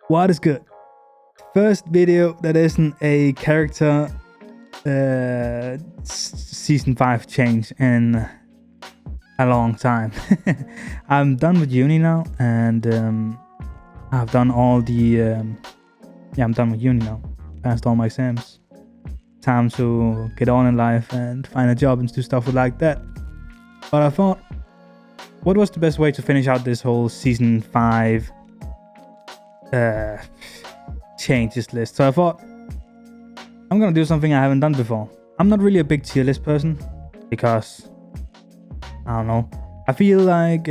What is good? First video that isn't a character season 5 change in a long time. I'm done with uni now, and I've done all the I'm done with uni now. Passed all my exams. Time to get on in life and find a job and do stuff like that. But I thought, what was the best way to finish out this whole season 5 changes list? So I thought, I'm gonna do something I haven't done before. I'm not really a big tier list person because I don't know. I feel like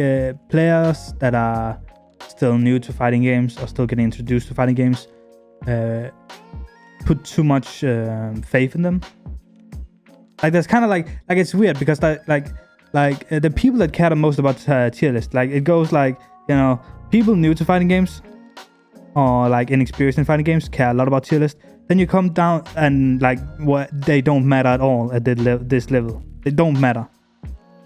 players that are still new to fighting games or still getting introduced to fighting games put too much faith in them. Like that's kind of like it's weird because the people that care the most about tier list, like it goes like, you know, people new to fighting games or like inexperienced in fighting games care a lot about tier list. Then you come down and like what they don't matter at all at this level. They don't matter.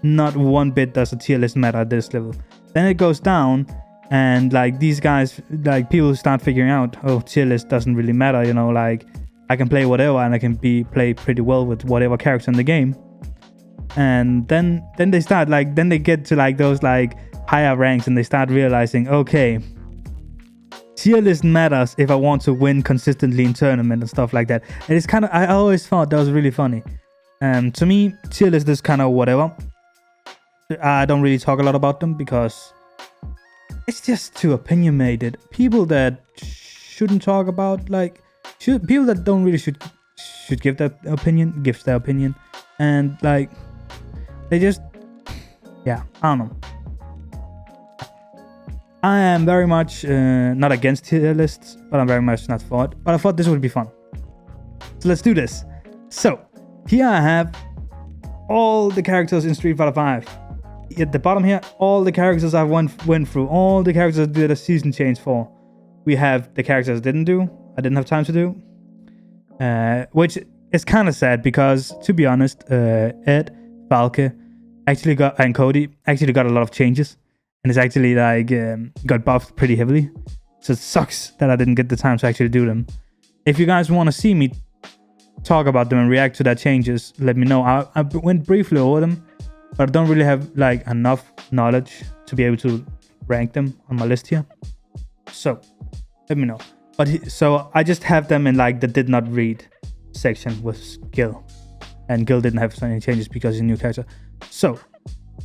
Not one bit does a tier list matter at this level. Then it goes down and like these guys, like people start figuring out, oh, tier list doesn't really matter, you know, like I can play whatever and I can play pretty well with whatever character in the game. And then they start like, then they get to like those like higher ranks and they start realizing, okay, tier list matters if I want to win consistently in tournament and stuff like that. And it's kind of, I always thought that was really funny. To me, tier list is kind of whatever. I don't really talk a lot about them because it's just too opinionated. People that shouldn't talk about, like, people that don't really should give their opinion, gives their opinion. And like, they just, yeah, I don't know. I am very much not against tier lists, but I'm very much not for it. But I thought this would be fun. So let's do this. So here I have all the characters in Street Fighter 5. At the bottom here, all the characters I went through, all the characters I did a season change for. We have the characters I didn't have time to do. Which is kind of sad because, to be honest, Ed, Falke, and Cody actually got a lot of changes. And it's actually like got buffed pretty heavily. So it sucks that I didn't get the time to actually do them. If you guys want to see me talk about them and react to their changes, let me know. I went briefly over them, but I don't really have like enough knowledge to be able to rank them on my list here. So let me know. So I just have them in like the did not read section with Gil. And Gil didn't have any changes because he's a new character. So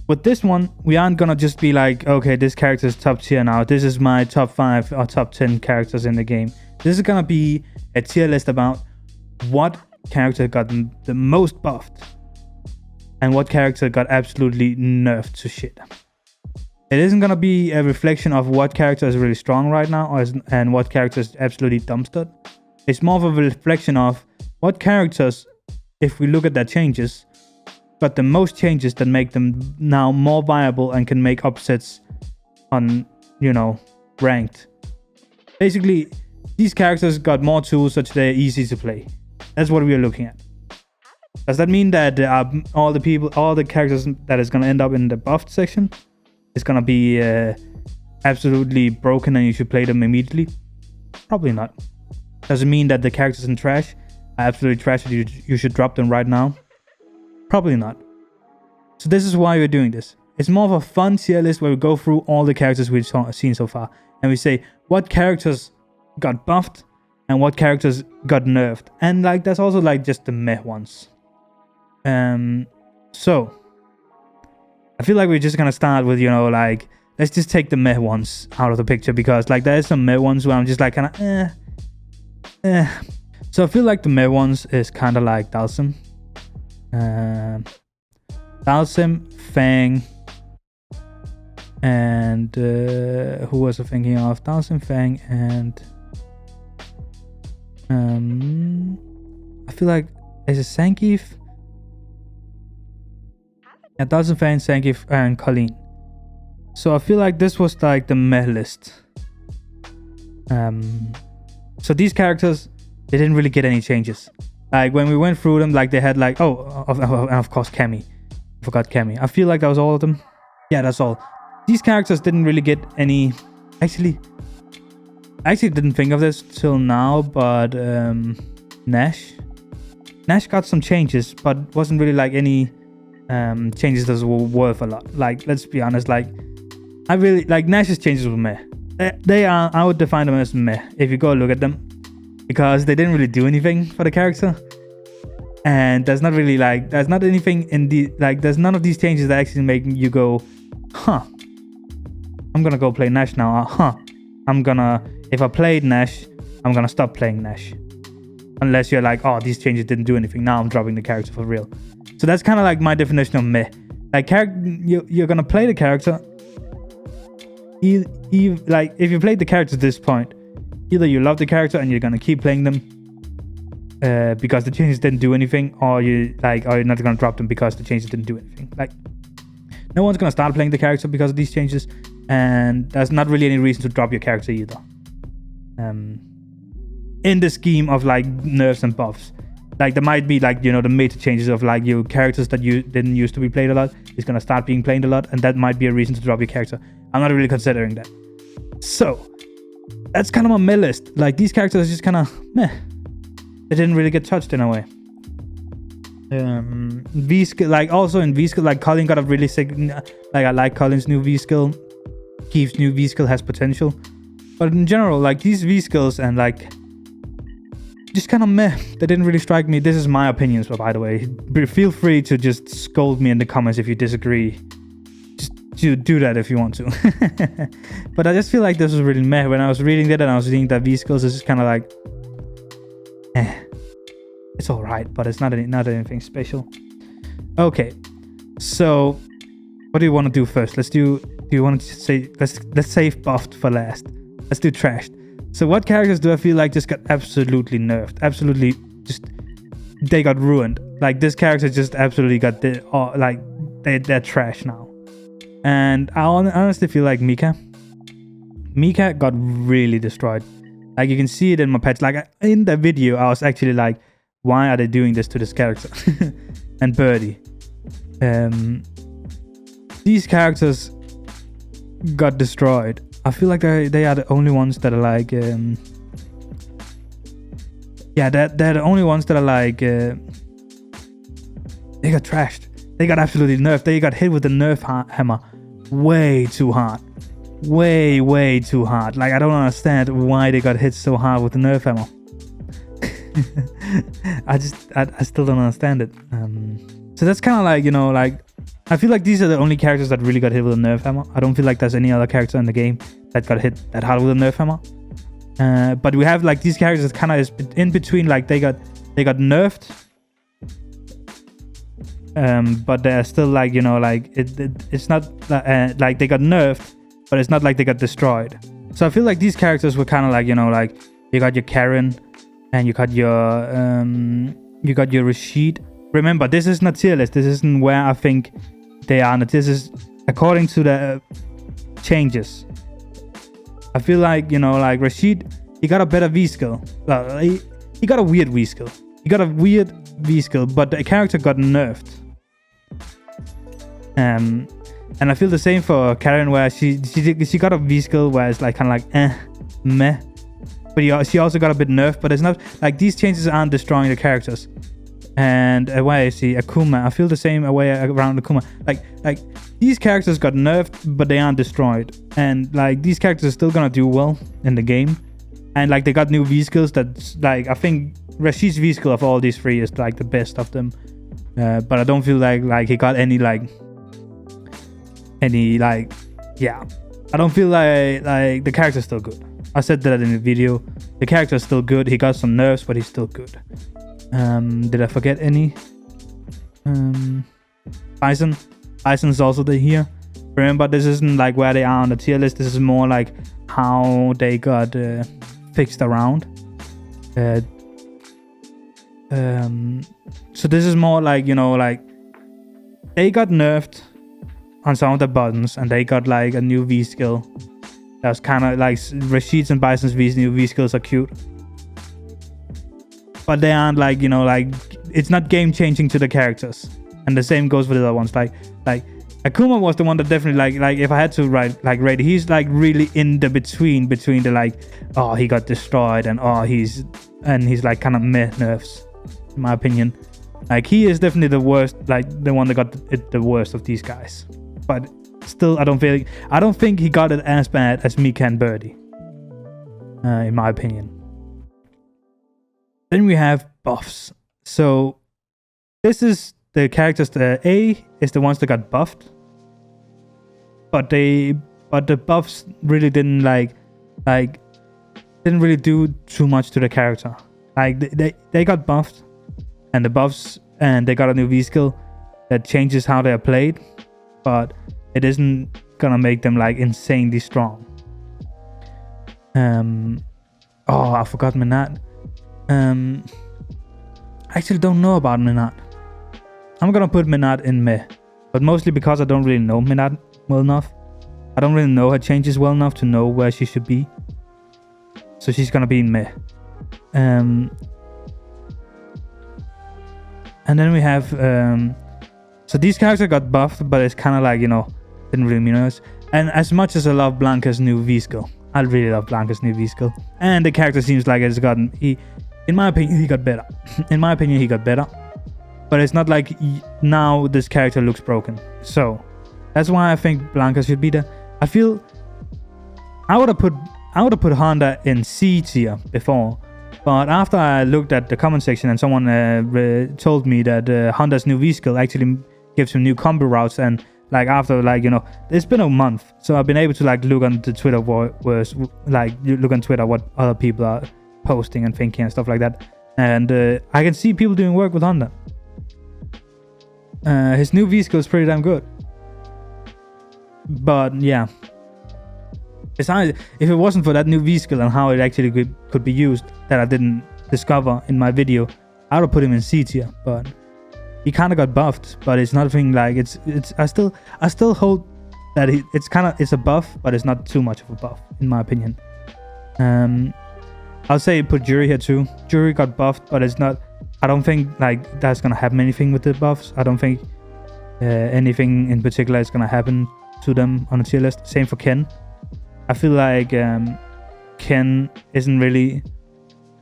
with this one, we aren't gonna just be like, okay, this character is top tier now. This is my top 5 or top 10 characters in the game. This is gonna be a tier list about what character got the most buffed and what character got absolutely nerfed to shit. It isn't gonna be a reflection of what character is really strong right now and what character is absolutely dumpstered. It's more of a reflection of what characters, if we look at their changes, got the most changes that make them now more viable and can make upsets on, you know, ranked. Basically, these characters got more tools such they're easy to play. That's what we are looking at. Does that mean that all the characters that is going to end up in the buffed section is going to be absolutely broken and you should play them immediately? Probably not. Does it mean that the characters in trash are absolutely trash and you should drop them right now? Probably not. So this is why we're doing this. It's more of a fun tier list where we go through all the characters we've seen so far. And we say what characters got buffed and what characters got nerfed. And like that's also like just the meh ones. So I feel like we're just gonna start with, you know, like let's just take the meh ones out of the picture because like there's some meh ones where I'm just like kinda So I feel like the meh ones is kinda like Dalsim. Dalsim, Fang, and who was I thinking of? Dalsim, Fang, and I feel like is it Zangief? Yeah, Dalsim, Fang, Zangief, and Colleen. So I feel like this was like the meh list. So these characters, they didn't really get any changes. Like when we went through them, like they had like, and of course Cammy. I forgot Cammy. I feel like that was all of them. Yeah, that's all. These characters didn't really get any. Actually, I actually didn't think of this till now, but Nash got some changes, but wasn't really like any changes that were worth a lot. Like, let's be honest, like I really like Nash's changes were meh. They are, I would define them as meh if you go look at them, because they didn't really do anything for the character. And there's not really like, there's not anything in the, like, there's none of these changes that actually make you go, huh, I'm gonna go play Nash now. If I played Nash, I'm gonna stop playing Nash. Unless you're like, oh, these changes didn't do anything. Now I'm dropping the character for real. So that's kind of like my definition of meh. Like, you're gonna play the character. Like, if you played the character at this point, either you love the character and you're gonna keep playing them because the changes didn't do anything, or you're not gonna drop them because the changes didn't do anything. Like, no one's gonna start playing the character because of these changes, and there's not really any reason to drop your character either. In the scheme of like nerfs and buffs, like there might be like, you know, the major changes of like your characters that you didn't used to be played a lot is gonna start being played a lot, and that might be a reason to drop your character. I'm not really considering that. So that's kind of my meh list. Like, these characters are just kind of meh. They didn't really get touched in a way. V skill, like also in V skill, like Colin got a really sick. Like, I like Colin's new V skill. Keith's new V skill has potential, but in general, like these V skills and like just kind of meh. They didn't really strike me. This is my opinion, so by the way, feel free to just scold me in the comments if you disagree. Just do that if you want to. But I just feel like this was really meh. When I was reading that and I was reading that V skills, it's just kind of like, it's all right, but it's not anything special. Okay, so what do you want to do first? Do you want to say let's save buffed for last? Let's do trashed. So what characters do I feel like just got absolutely nerfed? Absolutely, just they got ruined. Like, this character just absolutely got they're trash now. And I honestly feel like Mika got really destroyed. Like, you can see it in my patch. Like, in the video, I was actually like, why are they doing this to this character? And Birdie. These characters got destroyed. I feel like they are the only ones that are like, they're the only ones that are like, they got trashed. They got absolutely nerfed. They got hit with the nerf hammer way too hard. Way too hard. Like, I don't understand why they got hit so hard with the nerf hammer. I still don't understand it. So that's kind of like, you know, like, I feel like these are the only characters that really got hit with a nerf hammer. I don't feel like there's any other character in the game that got hit that hard with a nerf hammer. But we have like these characters that kind of is in between. Like, they got nerfed, but they're still like, you know, like it's not like they got nerfed, but it's not like they got destroyed. So I feel like these characters were kind of like, you know, like you got your Karen and you got your Rashid. Remember, this is not tier list. This isn't where I think they are. This is according to the changes. I feel like, you know, like Rashid, he got a better V skill. He got a weird V skill. But the character got nerfed. And I feel the same for Karen, where she got a V skill where it's like kind of like meh. But she also got a bit nerfed. But it's not like these changes aren't destroying the characters. And where I see Akuma, I feel the same way around Akuma. Like these characters got nerfed, but they aren't destroyed. And like these characters are still gonna do well in the game. And like they got new V skills that, like, I think Rashid's V skill of all these three is like the best of them. But I don't feel like he got I don't feel like the character's still good. I said that in the video. The character's still good. He got some nerfs, but he's still good. Did I forget any? Bison's also here. Remember, this isn't like where they are on the tier list. This is more like how they got fixed around. So this is more like, you know, like they got nerfed on some of the buttons, and they got like a new V skill. That's kind of like Rashid's and Bison's new V skills are cute. But they aren't like, you know, like it's not game changing to the characters. And the same goes for the other ones. Like Akuma was the one that definitely like if I had to rate, he's like really in the between the like, oh, he got destroyed and he's like kind of meh nerfs, in my opinion. Like he is definitely the worst, like the one that got the worst of these guys. But still, I don't think he got it as bad as Mika and Birdie, in my opinion. Then we have buffs. So this is the characters. The A is the ones that got buffed, but the buffs really didn't didn't really do too much to the character. Like they got buffed, and the buffs, and they got a new V skill that changes how they are played, but it isn't gonna make them like insanely strong. I forgot Minat. I actually don't know about Minat. I'm gonna put Minat in meh, but mostly because I don't really know Minat well enough. I don't really know her changes well enough to know where she should be. So she's gonna be in meh. And then we have so these characters got buffed, but it's kind of like, didn't really mean us. And as much as I love Blanca's new V skill, I really love Blanca's new V skill, and the character seems like it's gotten, in my opinion, he got better. In my opinion, he got better. But it's not like now this character looks broken. So that's why I think Blanca should be there. I feel I would have put Honda in C tier before, but after I looked at the comment section and someone told me that Honda's new V skill actually gives him new combo routes, and like after it's been a month, so I've been able to like look on the Twitter look on Twitter what other people are posting and thinking and stuff like that, and I can see people doing work with Honda. His new V skill is pretty damn good. But yeah, besides, if it wasn't for that new V skill and how it actually could be used that I didn't discover in my video, I would have put him in C tier. But he kind of got buffed, but it's nothing like it's. I still hold that it's a buff, but it's not too much of a buff in my opinion. I'll say put Jury here too. Jury got buffed, but it's not. I don't think like that's gonna happen anything with the buffs. I don't think anything in particular is gonna happen to them on a tier list. Same for Ken. I feel like Ken isn't really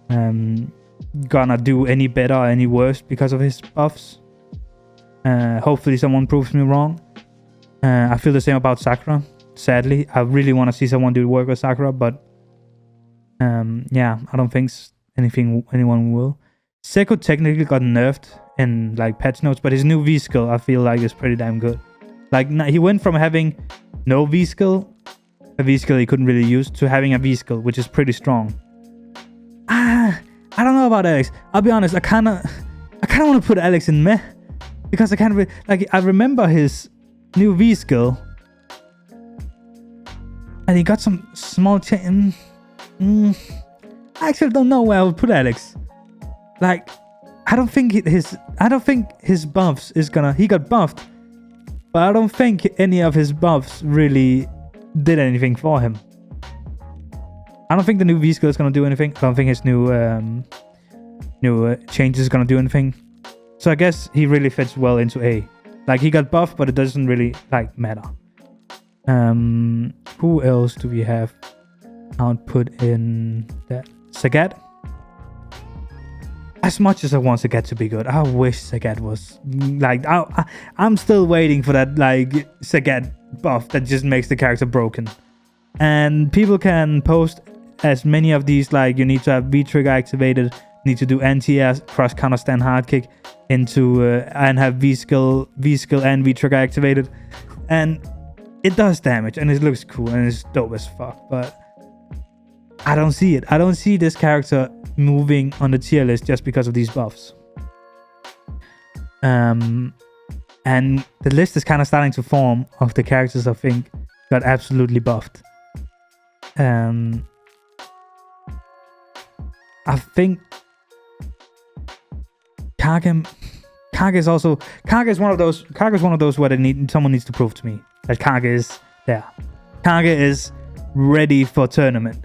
gonna do any better or any worse because of his buffs. Hopefully someone proves me wrong. I feel the same about Sakura. Sadly, I really want to see someone do work with Sakura, but I don't think anyone will. Seko technically got nerfed in like patch notes, but his new V skill I feel like is pretty damn good. Like he went from having no V skill, a V skill he couldn't really use, to having a V skill which is pretty strong. I don't know about Alex. I'll be honest. I kind of want to put Alex in meh, because I kind of I remember his new V skill, and he got some small change. I actually don't know where I would put Alex. Like, I don't think his buffs is gonna. He got buffed, but I don't think any of his buffs really did anything for him. I don't think the new V skill is gonna do anything. I don't think his new changes is gonna do anything. So I guess he really fits well into A. Like, he got buffed, but it doesn't really like matter. Who else do we have? I'll put in that Sagat. As much as I want Sagat to be good, I wish Sagat was like. I'm still waiting for that like Sagat buff that just makes the character broken. And people can post as many of these, like you need to have V trigger activated, need to do anti-air, cross counter stand hard kick into and have V skill and V trigger activated, and it does damage and it looks cool and it's dope as fuck. But I don't see it. I don't see this character moving on the tier list just because of these buffs. And the list is kind of starting to form of the characters I think got absolutely buffed. I think Kage is one of those where someone needs to prove to me that Kage is there. Kage is ready for tournament.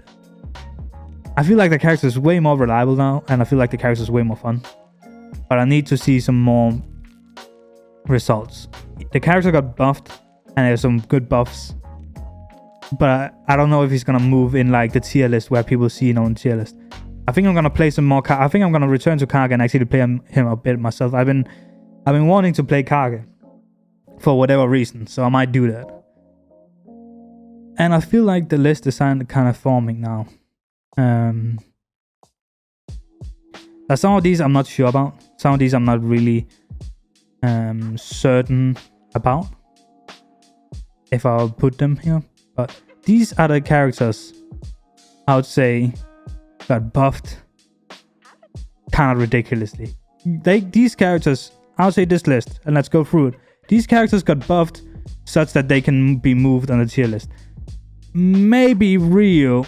I feel like the character is way more reliable now, and I feel like the character is way more fun. But I need to see some more results. The character got buffed, and there's some good buffs. But I don't know if he's gonna move in like the tier list where people see him on tier list. I think I'm gonna play some more. I think I'm gonna return to Kage and actually play him a bit myself. I've been wanting to play Kage for whatever reason, so I might do that. And I feel like the list is kind of forming now. Some of these I'm not sure about. Some of these I'm not really certain about if I'll put them here. But these are the characters I would say got buffed kind of ridiculously. These characters, I would say this list, and let's go through it. These characters got buffed such that they can be moved on the tier list. Maybe Ryu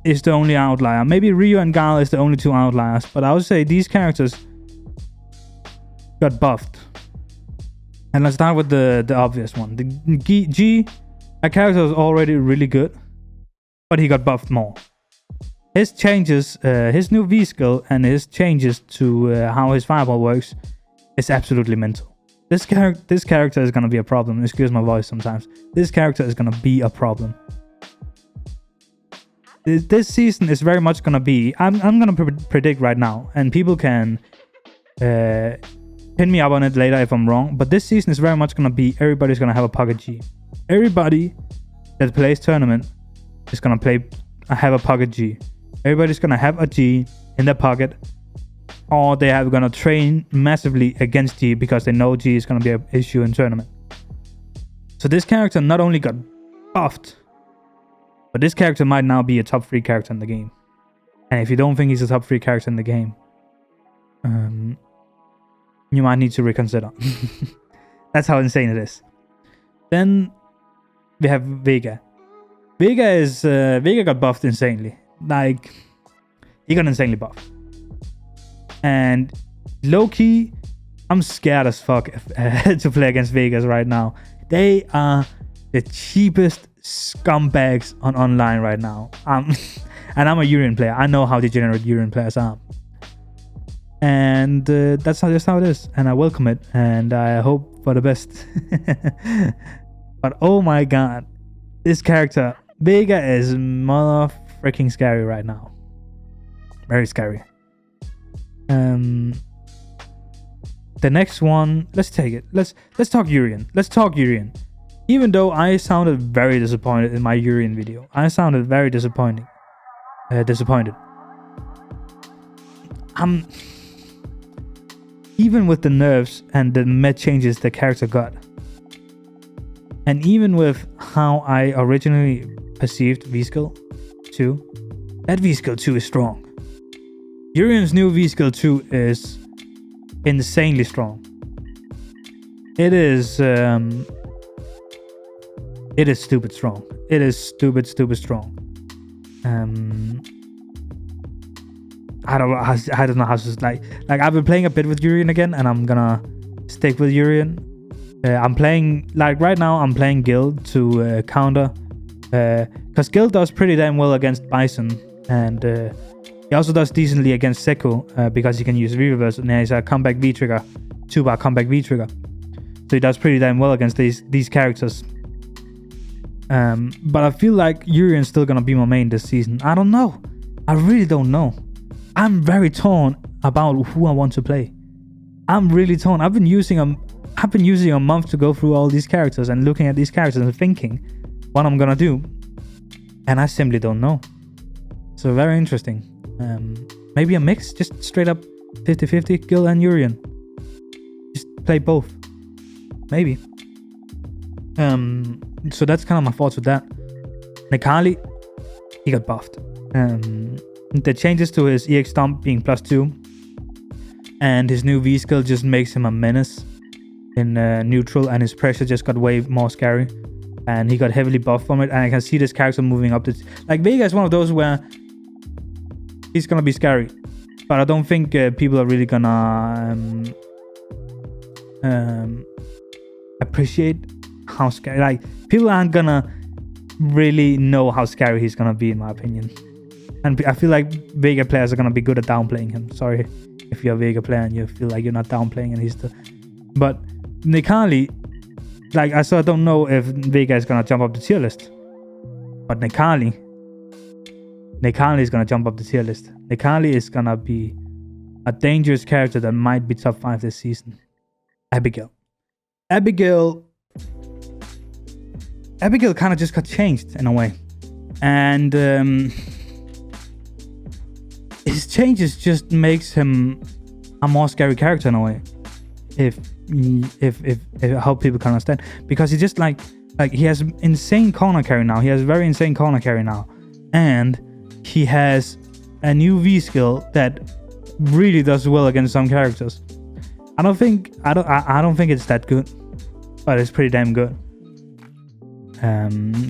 is the only outlier. Maybe Ryu and Gal is the only two outliers. But I would say these characters got buffed. And let's start with the obvious one. The G, a character was already really good, but he got buffed more. His changes, his new V skill and his changes to how his fireball works is absolutely mental. This character is going to be a problem. Excuse my voice sometimes. This character is going to be a problem. This season is very much going to be... I'm going to predict right now. And people can pin me up on it later if I'm wrong. But this season is very much going to be... Everybody's going to have a pocket G. Everybody that plays tournament is going to have a pocket G. Everybody's going to have a G in their pocket. Or they are going to train massively against G because they know G is going to be an issue in tournament. So this character not only got buffed, but this character might now be a top 3 character in the game. And if you don't think he's a top 3 character in the game, you might need to reconsider. That's how insane it is. Then we have Vega. Vega got buffed insanely. Like, he got insanely buffed. And low-key, I'm scared as fuck to play against Vegas right now. They are the cheapest scumbags on online right now. And I'm a Urian player. I know how degenerate Urian players are. And that's just how it is. And I welcome it. And I hope for the best. But oh my god. This character, Vega, is mother freaking scary right now. Very scary. The next one, let's take it. Let's talk Urian. Even though I sounded very disappointed in my Urian video, I sounded very disappointed. Even with the nerfs and the med changes the character got, and even with how I originally perceived V-Skill 2, that V-Skill 2 is strong. Urian's new V-Skill 2 is insanely strong. It is stupid strong. It is stupid strong. I don't know how to like I've been playing a bit with Urian again, and I'm gonna stick with Urian. I'm playing right now. I'm playing Guild to counter, because Guild does pretty damn well against Bison, and he also does decently against Seko because he can use V-Reverse, and there's a comeback V-Trigger, 2-bar comeback V-Trigger. So he does pretty damn well against these characters. But I feel like Urian's still gonna be my main this season. I don't know. I really don't know. I'm very torn about who I want to play. I'm really torn. I've been using a month to go through all these characters and looking at these characters and thinking what I'm gonna do. And I simply don't know. So very interesting. Maybe a mix, just straight up 50-50, Gil and Urian. Just play both. Maybe. So that's kind of my thoughts with that. Nekali, he got buffed. The changes to his EX Stomp being +2 and his new V skill just makes him a menace in neutral, and his pressure just got way more scary, and he got heavily buffed from it. And I can see this character moving up. Like, Vega is one of those where he's gonna be scary, but I don't think people are really gonna appreciate how scary. Like, people aren't gonna really know how scary he's gonna be, in my opinion. And I feel like Vega players are gonna be good at downplaying him. Sorry if you're a Vega player and you feel like you're not downplaying and he's the... But Nekali, like I still don't know if Vega is gonna jump up the tier list. But Nekali is gonna jump up the tier list. Nekali is gonna be a dangerous character that might be top 5 this season. Abigail kind of just got changed in a way. And his changes just makes him a more scary character in a way. If I hope people can understand, because he just like he has insane corner carry now. He has very insane corner carry now, and he has a new V skill that really does well against some characters. I don't think it's that good, but it's pretty damn good.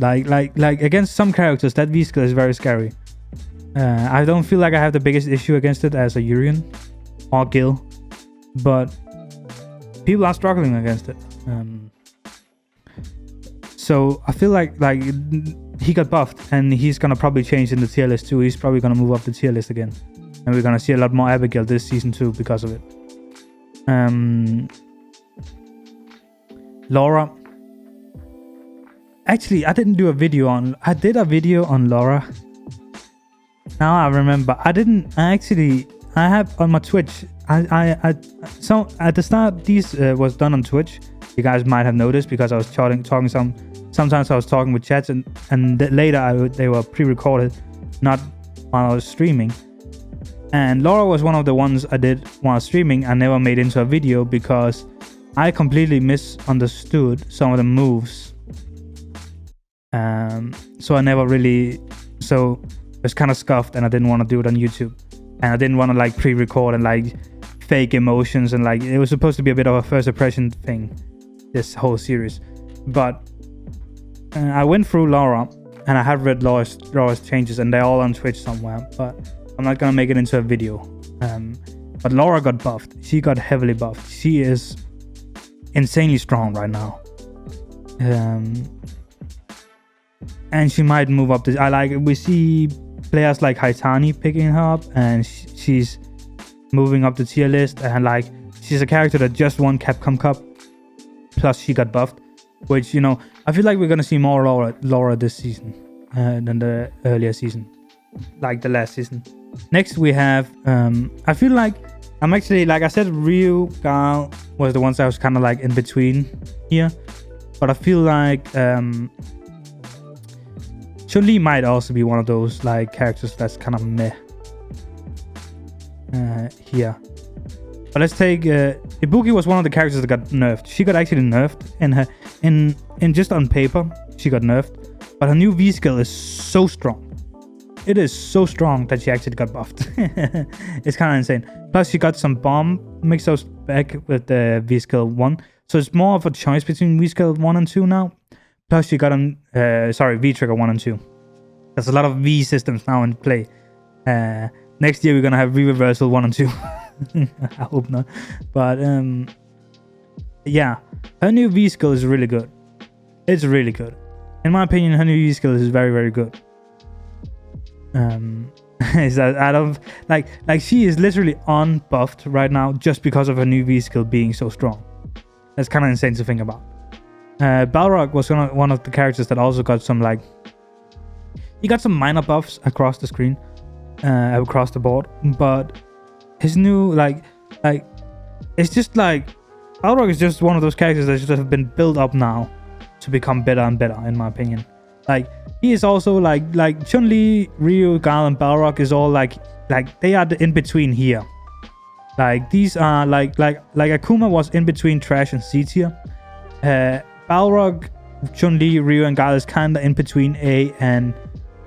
Like against some characters, that V skill is very scary. I don't feel like I have the biggest issue against it as a Urian or Gil, but people are struggling against it. So I feel like he got buffed, and he's gonna probably change in the tier list too. He's probably gonna move up the tier list again, and we're gonna see a lot more Abigail this season too because of it. Laura. Actually, I did a video on Laura. Now I remember. I have on my Twitch. So at the start, these was done on Twitch. You guys might have noticed because I was talking sometimes I was talking with chats, and later they were pre-recorded, not while I was streaming. And Laura was one of the ones I did while streaming. I never made into a video because I completely misunderstood some of the moves. So I never really, so it was kind of scuffed, and I didn't want to do it on YouTube, and I didn't want to like pre-record and like fake emotions, and like it was supposed to be a bit of a first impression thing, this whole series. But I went through Laura, and I have read Laura's changes, and they're all on Twitch somewhere, but I'm not gonna make it into a video. But Laura got buffed. She got heavily buffed. She is insanely strong right now. And she might move up. We see players like Haitani picking her up, and she's moving up the tier list. And like she's a character that just won Capcom Cup. Plus she got buffed, which I feel like we're gonna see more Laura this season than the earlier season, like the last season. Next we have I feel like I'm actually, like I said, Ryu, Gal was the ones I was kind of like in between here, but I feel like Chun-Li might also be one of those like characters that's kind of meh here. But let's take Ibuki was one of the characters that got nerfed. She got actually nerfed in just on paper. She got nerfed, but her new V skill is so strong. It is so strong that she actually got buffed. It's kind of insane. Plus she got some bomb mix-ups back with the V skill 1, so it's more of a choice between V skill 1 and 2 now. Plus she got V trigger 1 and 2. There's a lot of V systems now in play. Next year we're gonna have V reversal 1 and 2. I hope not. But yeah, her new V skill is really good. It's really good. In my opinion, her new V skill is very, very good. Is that I don't like she is literally unbuffed right now just because of her new V skill being so strong. That's kind of insane to think about. Balrog was one of the characters that also got some he got some minor buffs across the screen, across the board, but his new it's just like Balrog is just one of those characters that just have been built up now to become better and better, in my opinion. Like he is also like Chun-Li, Ryu, Gal, and Balrog is all like they are the in between here. Like these are like Akuma was in between trash and C tier. Balrog, Chun-Li, Ryu, and Gal is kinda in between A and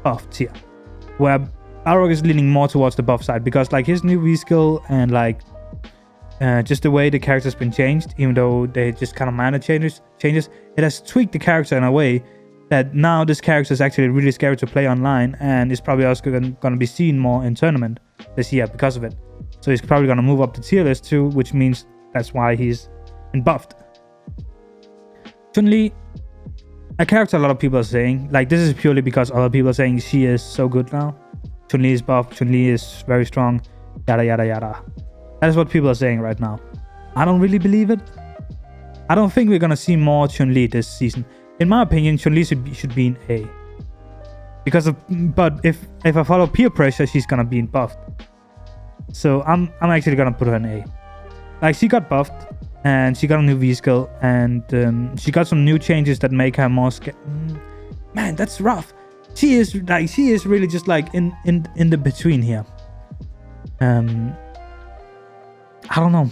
buff tier, where Balrog is leaning more towards the buff side because like his new V skill and just the way the character's been changed, even though they just kind of minor changes, it has tweaked the character in a way that now this character is actually really scary to play online, and is probably also going to be seen more in tournament this year because of it. So he's probably going to move up the tier list too, which means that's why he's been buffed. Chun-Li, a character a lot of people are saying, like this is purely because other people are saying she is so good now. Chun-Li is buffed, Chun-Li is very strong, yada yada yada. That is what people are saying right now. I don't really believe it. I don't think we're gonna see more Chun-Li this season. In my opinion, Chun-Li should be in A. But if I follow peer pressure, she's gonna be in buffed. So I'm actually gonna put her in A. Like, she got buffed, and she got a new V skill, and she got some new changes that make her more man, that's rough. She is really just like in the between here. I don't know.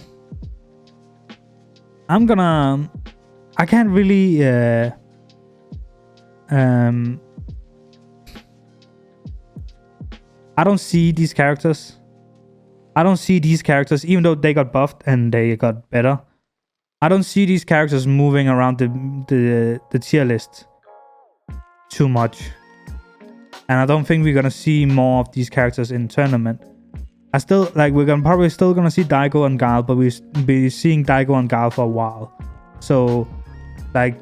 I can't really I don't see these characters. Even though they got buffed and they got better. I don't see these characters moving around the tier list too much. And I don't think we're gonna see more of these characters in tournament. We're probably still gonna see Daigo and Gal, but we'll be seeing Daigo and Gal for a while. So, like,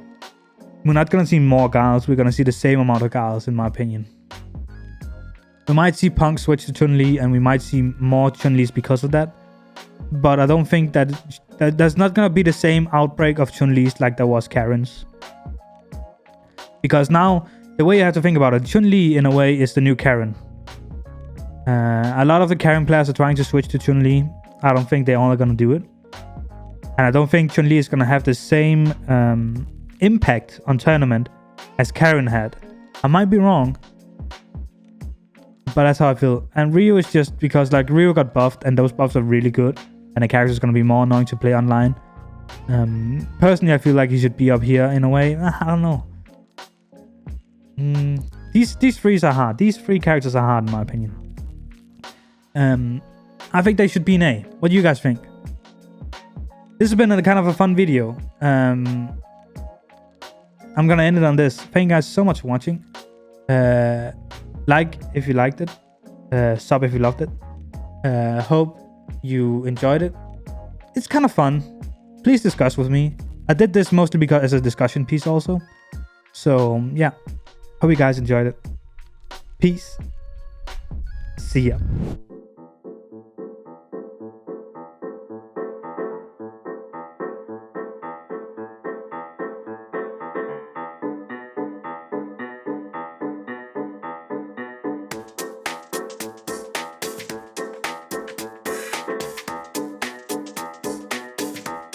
we're not gonna see more Gals. We're gonna see the same amount of Gals, in my opinion. We might see Punk switch to Chun-Li, and we might see more Chun-Lis because of that. But I don't think that there's not gonna be the same outbreak of Chun-Lis like there was Karen's. Because now, the way you have to think about it, Chun-Li in a way is the new Karen. A lot of the Karen players are trying to switch to Chun-Li. I don't think they're only gonna do it. And I don't think Chun-Li is gonna have the same impact on tournament as Karen had. I might be wrong, but that's how I feel. And Ryu is just because, like, Ryu got buffed, and those buffs are really good, and the character is gonna be more annoying to play online. Personally, I feel like he should be up here in a way. I don't know. These threes are hard. These three characters are hard in my opinion. I think they should be in A. What do you guys think? This has been a kind of a fun video. I'm gonna end it on this. Thank you guys so much for watching. Like if you liked it. Sub if you loved it. Hope you enjoyed it. It's kind of fun. Please discuss with me. I did this mostly because as a discussion piece also. So yeah. Hope you guys enjoyed it. Peace. See ya.